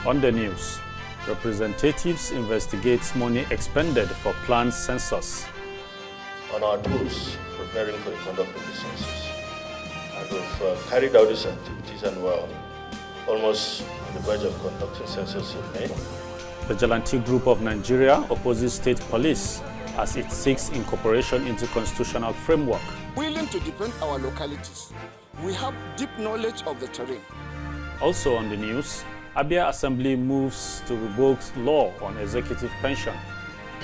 On the news, representatives investigate money expended for planned census. On our toes, preparing for the conduct of the census. And we've carried out these activities and we're almost on the verge of conducting census in May. Vigilante Group of Nigeria opposes state police as it seeks incorporation into constitutional framework. Willing to defend our localities. We have deep knowledge of the terrain. Also on the news, Abuja Assembly moves to revoke law on executive pension.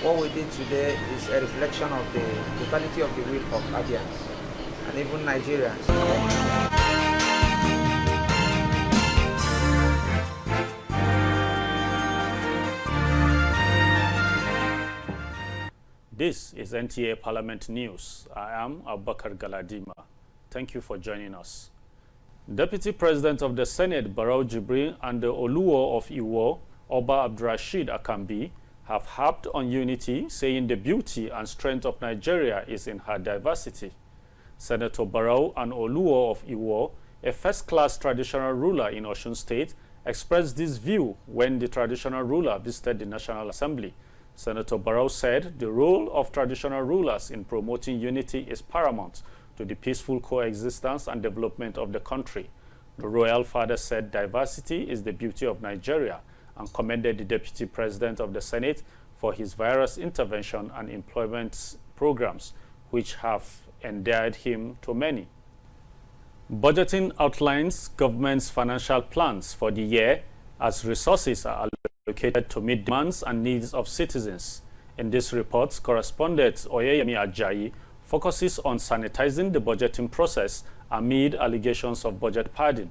What we did today is a reflection of the totality of the will of Abuja and even Nigerians. This is NTA Parliament News. I am Abubakar Galadima. Thank you for joining us. Deputy President of the Senate, Barau Jibrin, and the Oluwo of Iwo, Oba Abdurrashid Akambi, have harped on unity, saying the beauty and strength of Nigeria is in her diversity. Senator Barau and Oluwo of Iwo, a first-class traditional ruler in Osun State, expressed this view when the traditional ruler visited the National Assembly. Senator Barau said the role of traditional rulers in promoting unity is paramount to the peaceful coexistence and development of the country. The royal father said diversity is the beauty of Nigeria and commended the Deputy President of the Senate for his various intervention and employment programs, which have endeared him to many. Budgeting outlines government's financial plans for the year as resources are allocated to meet demands and needs of citizens. In this report, correspondent Oyeyemi Ajayi focuses on sanitizing the budgeting process amid allegations of budget padding.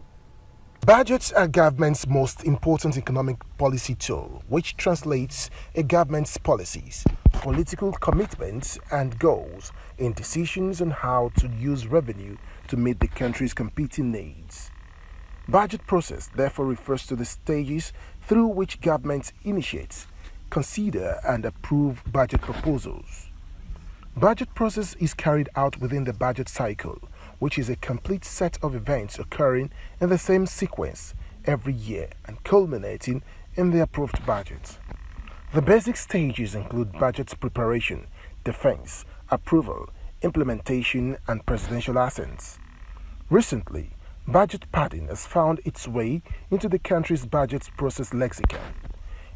Budgets are government's most important economic policy tool, which translates a government's policies, political commitments, and goals in decisions on how to use revenue to meet the country's competing needs. Budget process therefore refers to the stages through which government initiates, consider, and approve budget proposals. Budget process is carried out within the budget cycle, which is a complete set of events occurring in the same sequence every year and culminating in the approved budget. The basic stages include budget preparation, defense, approval, implementation, and presidential assents. Recently, budget padding has found its way into the country's budget process lexicon.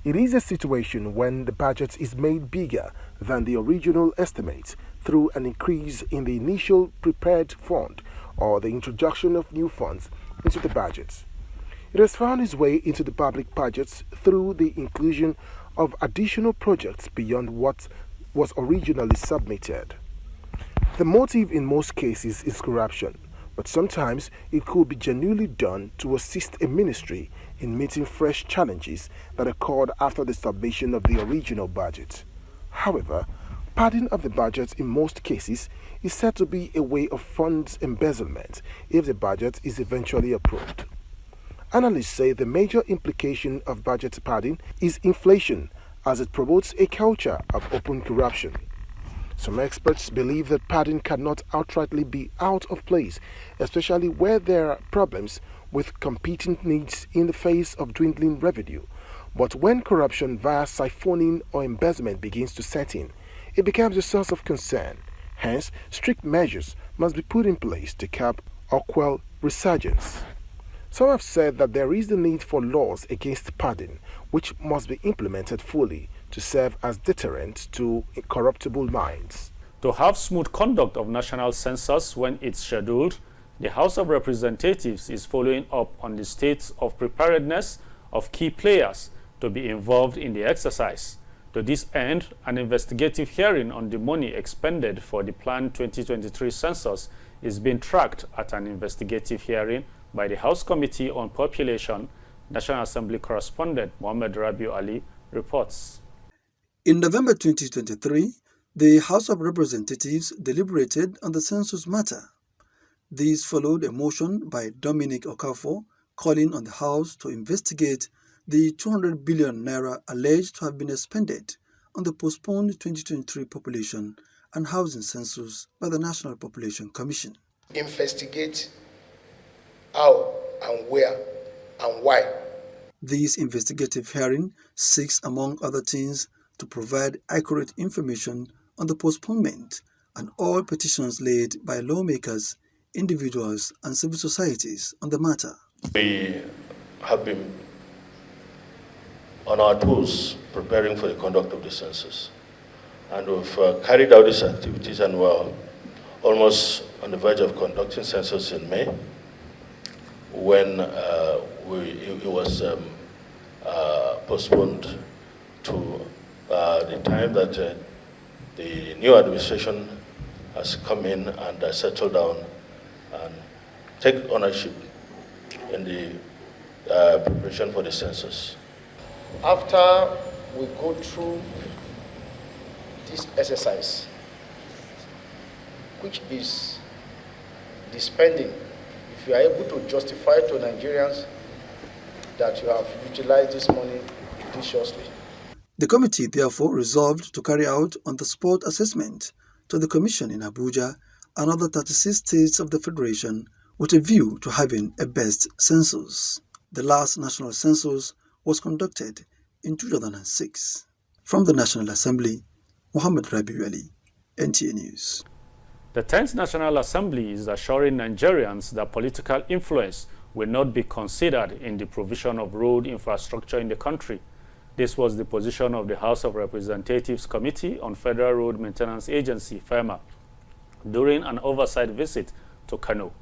It is a situation when the budget is made bigger than the original estimate through an increase in the initial prepared fund or the introduction of new funds into the budget. It has found its way into the public budgets through the inclusion of additional projects beyond what was originally submitted. The motive in most cases is corruption, but sometimes it could be genuinely done to assist a ministry in meeting fresh challenges that occurred after the submission of the original budget. However, padding of the budget in most cases is said to be a way of funds embezzlement if the budget is eventually approved. Analysts say the major implication of budget padding is inflation, as it promotes a culture of open corruption. Some experts believe that padding cannot outrightly be out of place, especially where there are problems with competing needs in the face of dwindling revenue. But when corruption via siphoning or embezzlement begins to set in, it becomes a source of concern. Hence, strict measures must be put in place to curb or quell resurgence. Some have said that there is the need for laws against padding, which must be implemented fully to serve as deterrent to corruptible minds. To have smooth conduct of national census when it's scheduled, the House of Representatives is following up on the state of preparedness of key players to be involved in the exercise. To this end, an investigative hearing on the money expended for the planned 2023 census is being tracked at an investigative hearing by the House Committee on Population. National Assembly correspondent Mohammed Rabiu Ali reports. In November 2023, the House of Representatives deliberated on the census matter. This followed a motion by Dominic Okafor calling on the House to investigate the 200 billion naira alleged to have been expended on the postponed 2023 population and housing census by the National Population Commission. Investigate how and where and why. This investigative hearing seeks, among other things, to provide accurate information on the postponement and all petitions laid by lawmakers, individuals, and civil societies on the matter. We have been on our toes preparing for the conduct of the census, and we've carried out these activities and we're almost on the verge of conducting census in May, when it was postponed to the time that the new administration has come in and settled down and take ownership in the preparation for the census. After we go through this exercise, which is the spending, if you are able to justify to Nigerians that you have utilized this money judiciously. The committee therefore resolved to carry out on-the-spot assessment to the Commission in Abuja and other 36 states of the Federation with a view to having a best census. The last national census was conducted in 2006. From the National Assembly, Muhammad Rabiu Ali, NTA News. The 10th National Assembly is assuring Nigerians that political influence will not be considered in the provision of road infrastructure in the country. This was the position of the House of Representatives Committee on Federal Road Maintenance Agency, FEMA, during an oversight visit to Kano.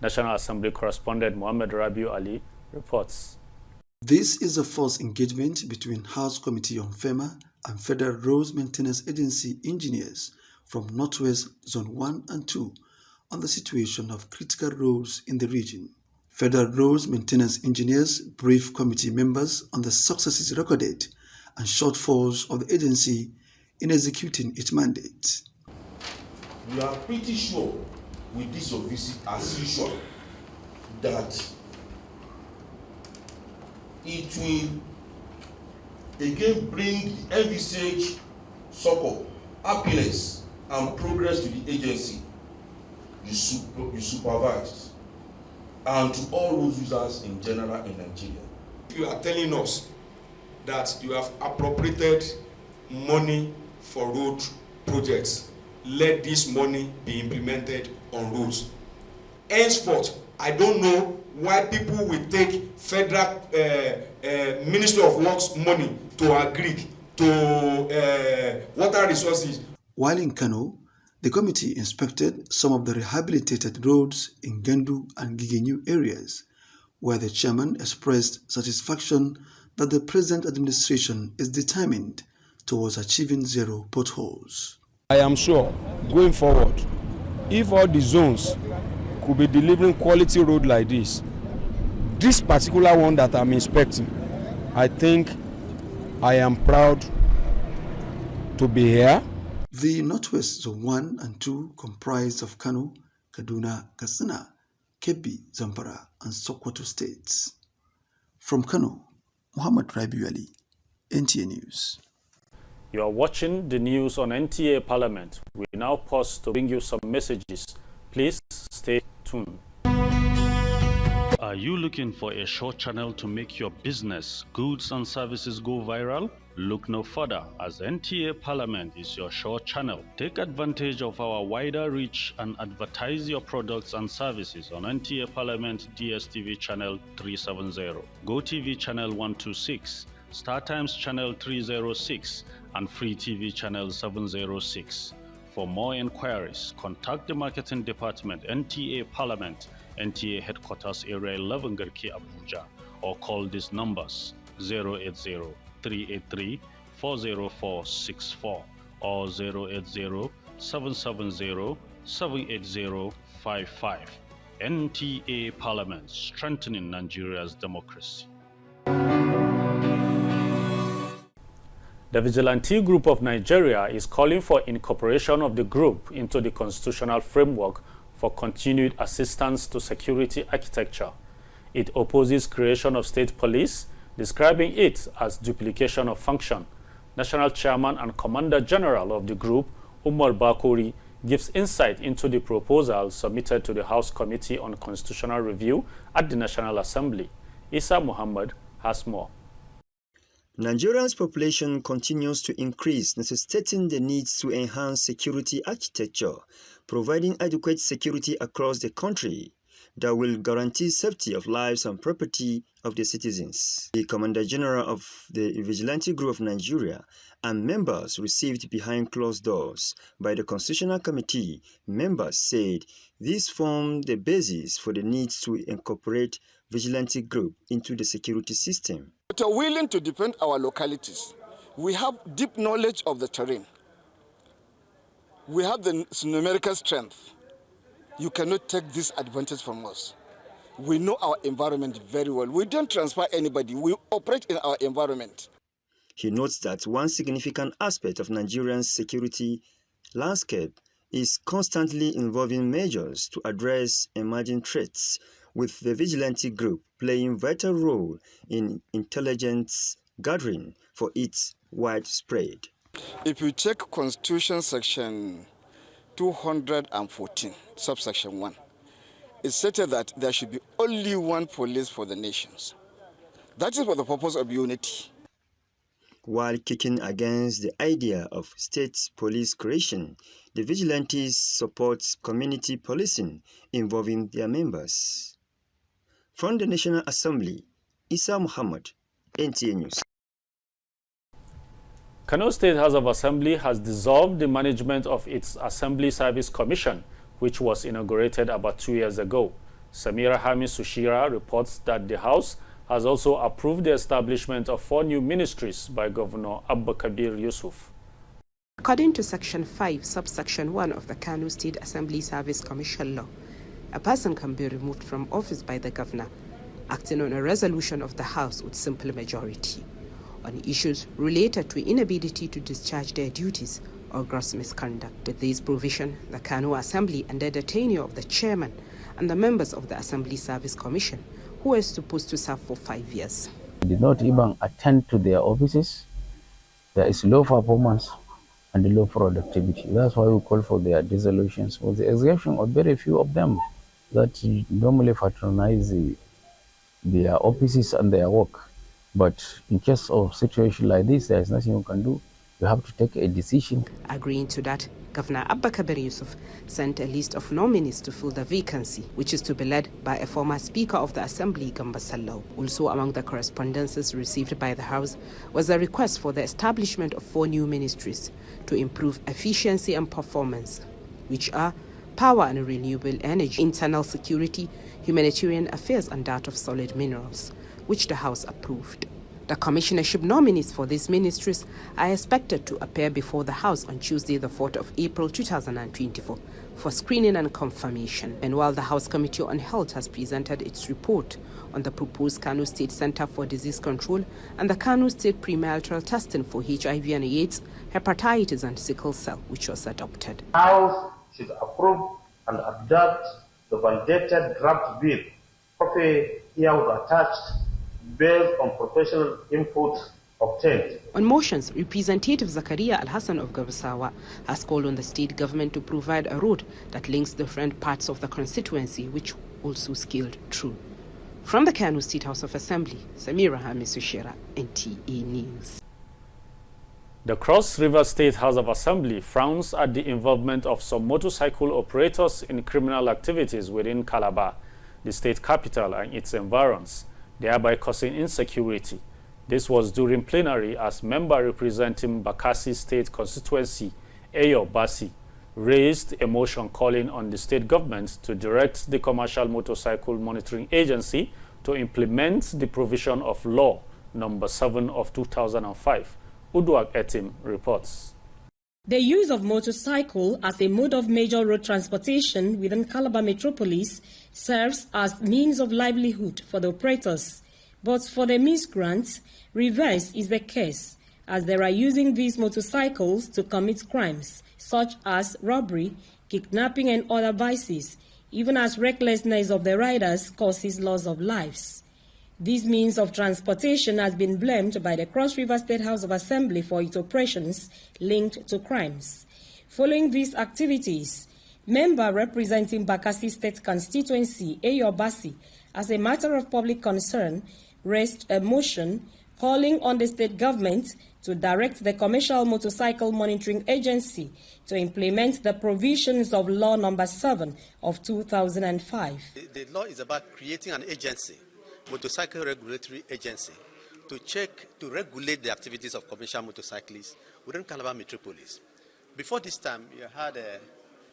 National Assembly correspondent Muhammad Rabiu Ali reports. This is the first engagement between House Committee on FEMA and Federal Road Maintenance Agency engineers from Northwest Zone 1 and 2 on the situation of critical roads in the region. Federal Roads Maintenance Engineers brief committee members on the successes recorded and shortfalls of the agency in executing its mandate. We are pretty sure with this visit, as usual, that it will again bring the envisaged succor, happiness, and progress to the agency you supervised, and to all road users in general in Nigeria. You are telling us that you have appropriated money for road projects. Let this money be implemented on roads. Henceforth, I don't know why people will take federal Ministry of Works money to agree to water resources. While in Kano, the committee inspected some of the rehabilitated roads in Gandu and Gigenyu areas, where the chairman expressed satisfaction that the present administration is determined towards achieving zero potholes. I am sure, going forward, if all the zones could be delivering quality road like this particular one that I'm inspecting, I think I am proud to be here. The Northwest Zone 1 and 2 comprised of Kano, Kaduna, Katsina, Kebbi, Zamfara, and Sokoto states. From Kano, Muhammad Rabiu Ali, NTA News. You are watching the news on NTA Parliament. We now pause to bring you some messages. Please stay tuned. Are you looking for a short channel to make your business, goods and services go viral? Look no further, as NTA Parliament is your short channel. Take advantage of our wider reach and advertise your products and services on NTA Parliament DSTV channel 370, GoTV channel 126, StarTimes channel 306, and Free TV channel 706. For more inquiries, contact the marketing department, NTA Parliament, NTA Headquarters Area 11 Garki Abuja, or call these numbers 080-383-40464 or 080-770-78055. NTA Parliament, strengthening Nigeria's democracy. The Vigilante Group of Nigeria is calling for incorporation of the group into the constitutional framework for continued assistance to security architecture. It opposes creation of state police, describing it as duplication of function. National Chairman and Commander General of the group, Umar Bakori, gives insight into the proposal submitted to the House Committee on Constitutional Review at the National Assembly. Isa Muhammad has more. Nigeria's population continues to increase, necessitating the need to enhance security architecture, providing adequate security across the country that will guarantee safety of lives and property of the citizens. The Commander General of the Vigilante Group of Nigeria and members received behind closed doors by the Constitutional Committee, members said this formed the basis for the need to incorporate Vigilante Group into the security system. We are willing to defend our localities. We have deep knowledge of the terrain. We have the numerical strength. You cannot take this advantage from us. We know our environment very well. We don't transfer anybody. We operate in our environment. He notes that one significant aspect of Nigeria's security landscape is constantly involving measures to address emerging threats, with the Vigilante Group playing vital role in intelligence gathering for its widespread. If you check Constitution section 214, subsection 1, it stated that there should be only one police for the nations. That is for the purpose of unity. While kicking against the idea of state police creation, the Vigilantes support community policing involving their members. From the National Assembly, Isa Muhammad, NTA News. Kano State House of Assembly has dissolved the management of its Assembly Service Commission, which was inaugurated about 2 years ago. Samira Hami Sushira reports that the House has also approved the establishment of 4 new ministries by Governor Abba Kabir Yusuf. According to Section 5, subsection 1 of the Kano State Assembly Service Commission law, a person can be removed from office by the governor, acting on a resolution of the House with simple majority, on issues related to inability to discharge their duties or gross misconduct. With this provision, the Kano Assembly, under the tenure of the chairman and the members of the Assembly Service Commission, who is supposed to serve for 5 years, did not even attend to their offices. There is low performance and low productivity. That's why we call for their dissolutions, with the exception of very few of them that normally patronize their offices and their work. But in case of situation like this, there is nothing you can do. You have to take a decision. Agreeing to that, Governor Abba Kabir Yusuf sent a list of nominees to fill the vacancy, which is to be led by a former Speaker of the Assembly, Gamba Sallau. Also among the correspondences received by the House was a request for the establishment of 4 new ministries to improve efficiency and performance, which are power and renewable energy, internal security, humanitarian affairs, and that of solid minerals, which the House approved. The commissionership nominees for these ministries are expected to appear before the House on Tuesday, the 4th of April 2024, for screening and confirmation. And while the House Committee on Health has presented its report on the proposed Kano State Center for Disease Control and the Kano State Premarital Testing for HIV and AIDS, hepatitis and sickle cell, which was adopted. The House should approve and adopt the validated draft bill. Copy here was attached based on professional input obtained. On motions, Representative Zakaria Al-Hassan of Gabasawa has called on the state government to provide a road that links different parts of the constituency, which also scaled through. From the Kano State House of Assembly, Samira Hamisushira, NTA News. The Cross River State House of Assembly frowns at the involvement of some motorcycle operators in criminal activities within Calabar, the state capital, and its environs, thereby causing insecurity. This was during plenary as member representing Bakassi State constituency, Ayo Basi, raised a motion calling on the state government to direct the Commercial Motorcycle Monitoring Agency to implement the provision of Law Number 7 of 2005. Uduak Etim reports. The use of motorcycle as a mode of major road transportation within Calabar metropolis serves as means of livelihood for the operators. But for the miscreants, reverse is the case, as they are using these motorcycles to commit crimes such as robbery, kidnapping and other vices, even as recklessness of the riders causes loss of lives. This means of transportation has been blamed by the Cross River State House of Assembly for its operations linked to crimes. Following these activities, member representing Bakassi State constituency, Ayo Basi, as a matter of public concern, raised a motion calling on the state government to direct the Commercial Motorcycle Monitoring Agency to implement the provisions of Law Number 7 of 2005. The law is about creating an agency, motorcycle regulatory agency, to regulate the activities of commercial motorcyclists within Calabar Metropolis. Before this time, you had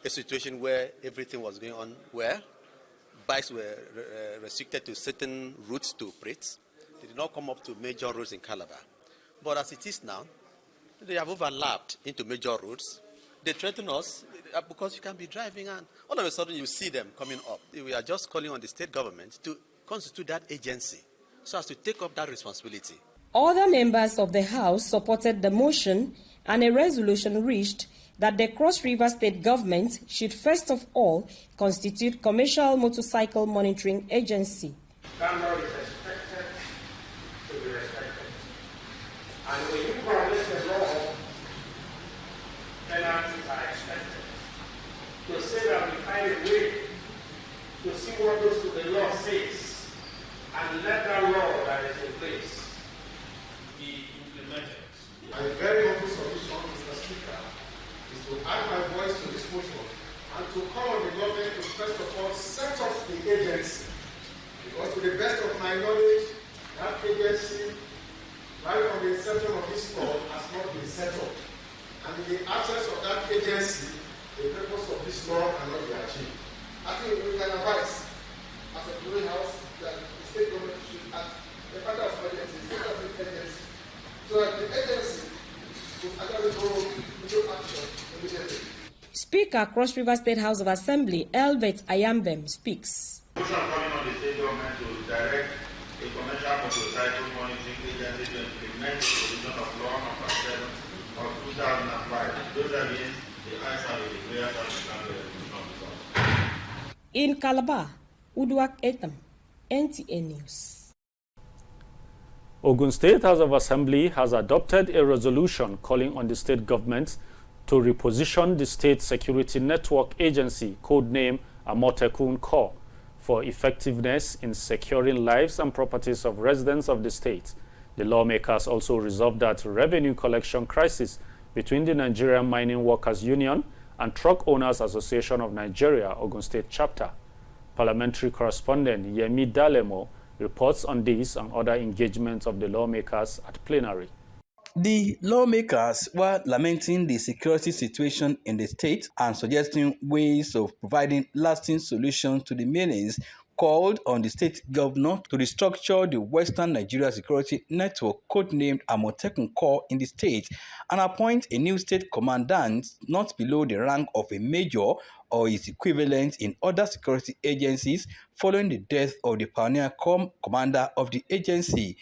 a situation where everything was going on well. Bikes were restricted to certain routes to operate. They did not come up to major roads in Calabar. But as it is now, they have overlapped into major roads. They threaten us because you can be driving and all of a sudden you see them coming up. We are just calling on the state government to constitute that agency so as to take up that responsibility. Other members of the House supported the motion, and a resolution reached that the Cross River State government should first of all constitute Commercial Motorcycle Monitoring Agency. Standard is expected to be respected. And when you violate the law, penalties are expected. To say that we find a way to see what the law says and let that law that is in place be implemented. My very humble solution, Mr. Speaker, is to add my voice to this motion and to call on the government to first of all set up the agency. Because to the best of my knowledge, that agency, right from the inception of this law, has not been set up. And in the absence of that agency, the purpose of this law cannot be achieved. I think we can advise as a ruling house that the state government should act the matter of agency, set up the agency, so that the agency will actually go into action immediately. Speaker, Cross River State House of Assembly, Elbert Ayambem, speaks. Motion calling on the state government to direct a commercial motorcycle monitoring agency to implement the provision of Law Number 7 of 2005. Those against the ayes have it, the prayers have become the resolution. In Calabar, Uduak Etam, NTA News. Ogun State House of Assembly has adopted a resolution calling on the state government to reposition the State Security Network Agency, codename Amotekun Corps, for effectiveness in securing lives and properties of residents of the state. The lawmakers also resolved that revenue collection crisis between the Nigerian Mining Workers Union and Truck Owners Association of Nigeria, Ogun State Chapter. Parliamentary correspondent Yemi Dalemo reports on this and other engagements of the lawmakers at plenary. The lawmakers were lamenting the security situation in the state and suggesting ways of providing lasting solutions to the menace, called on the state governor to restructure the Western Nigeria Security Network, codenamed Amotekun Corps, in the state, and appoint a new state commandant not below the rank of a major or its equivalent in other security agencies following the death of the pioneer commander of the agency.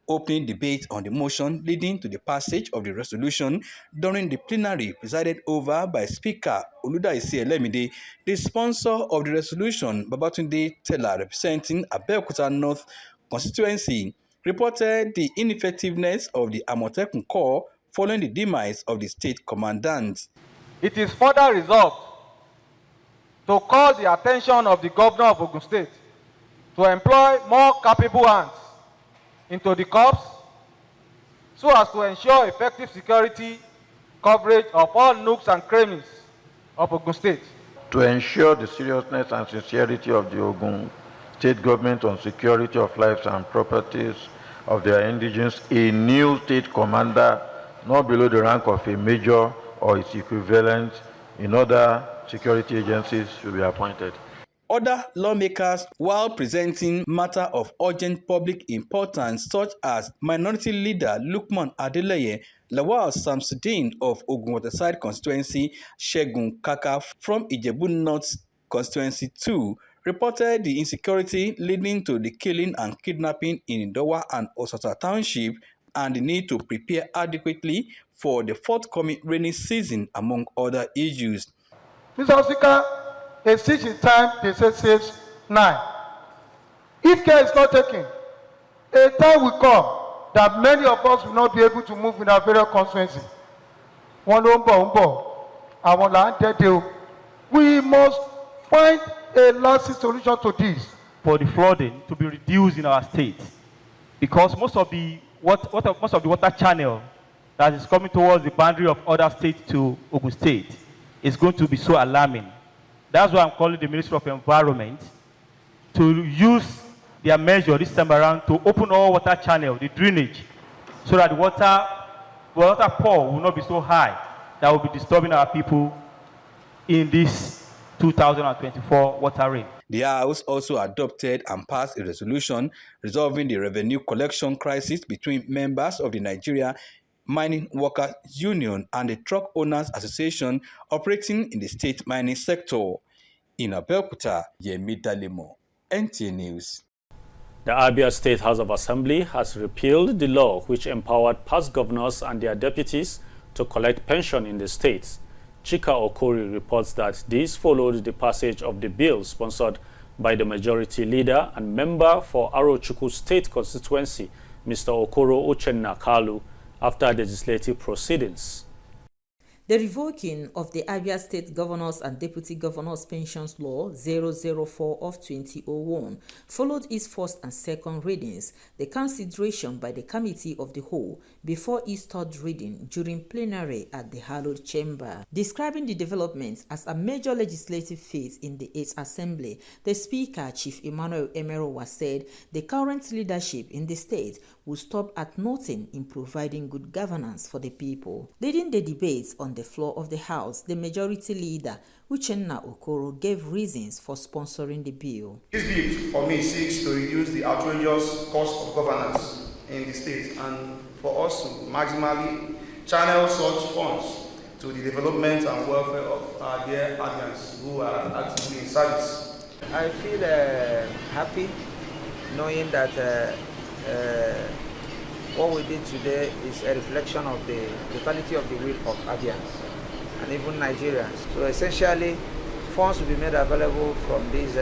Opening debate on the motion leading to the passage of the resolution during the plenary presided over by Speaker Oludaisi Elemide, the sponsor of the resolution, Babatunde Tella, representing Abeokuta North constituency, reported the ineffectiveness of the Amotekun Corps following the demise of the state commandant. It is further resolved to call the attention of the governor of Ogun State to employ more capable hands into the corps so as to ensure effective security coverage of all nooks and crannies of Ogun State. To ensure the seriousness and sincerity of the Ogun State government on security of lives and properties of their indigents, a new state commander not below the rank of a major or its equivalent in other security agencies should be appointed. Other lawmakers, while presenting matter of urgent public importance such as Minority Leader Lukman Adeleye, Lawal Samsudeen of Ogun Waterside Constituency, Shegun Kaka from Ijebu North Constituency 2, reported the insecurity leading to the killing and kidnapping in Idowa and Osota Township and the need to prepare adequately for the forthcoming rainy season, among other issues. Mr. Speaker, a siege in time, they say, saves 9. If care is not taken, a time will come that many of us will not be able to move in our various constituencies. We must find a lasting solution to this. For the flooding to be reduced in our state, because most of the water channel that is coming towards the boundary of other states to Ogun State is going to be so alarming. That's why I'm calling the Ministry of Environment to use their measure this time around to open all water channel, the drainage, so that the water pour will not be so high that will be disturbing our people in this 2024 water rain. The House also adopted and passed a resolution resolving the revenue collection crisis between members of the Nigeria Mining Workers Union and the Truck Owners Association operating in the state mining sector. In Abuja, Yemi Dalemo, NTA News. The Abia State House of Assembly has repealed the law which empowered past governors and their deputies to collect pension in the state. Chika Okori reports that this followed the passage of the bill sponsored by the majority leader and member for Arochukwu State constituency, Mr. Okoro Uchenna Kalu, after legislative proceedings. The revoking of the Abia State Governors and Deputy Governors Pensions Law 004 of 2001 followed its first and second readings, the consideration by the Committee of the Whole before its third reading during plenary at the Hallowed Chamber. Describing the developments as a major legislative feat in the 8th Assembly, the Speaker, Chief Emmanuel Emerowa, said the current leadership in the state will stop at nothing in providing good governance for the people. Leading the debates on the floor of the House, the majority leader, Uchenna Okoro, gave reasons for sponsoring the bill. This bill, for me, seeks to reduce the outrageous cost of governance in the state and for us to maximally channel such funds to the development and welfare of our dear Abians who are actively in service. I feel happy knowing that what we did today is a reflection of the totality of the will of Abians and even Nigerians. So essentially, funds will be made available from this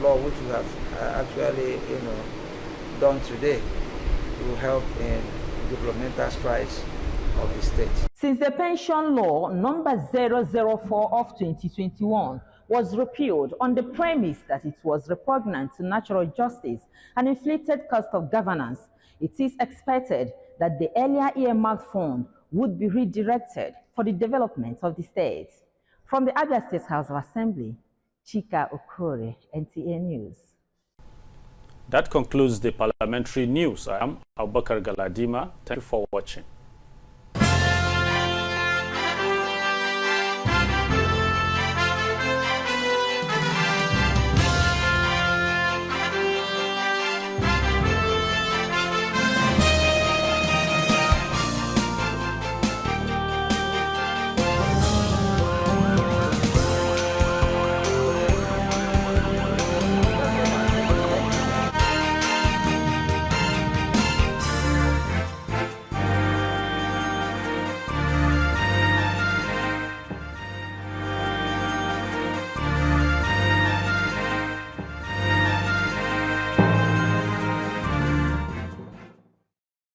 law which we have actually done today to help in developmental strides of the state. Since the pension law number 004 of 2021 was repealed on the premise that it was repugnant to natural justice and inflated cost of governance, it is expected that the earlier earmarked fund would be redirected for the development of the state. From the Abia State House of Assembly, Chika Okore, NTA News. That concludes the parliamentary news. I am Abubakar Galadima. Thank you for watching.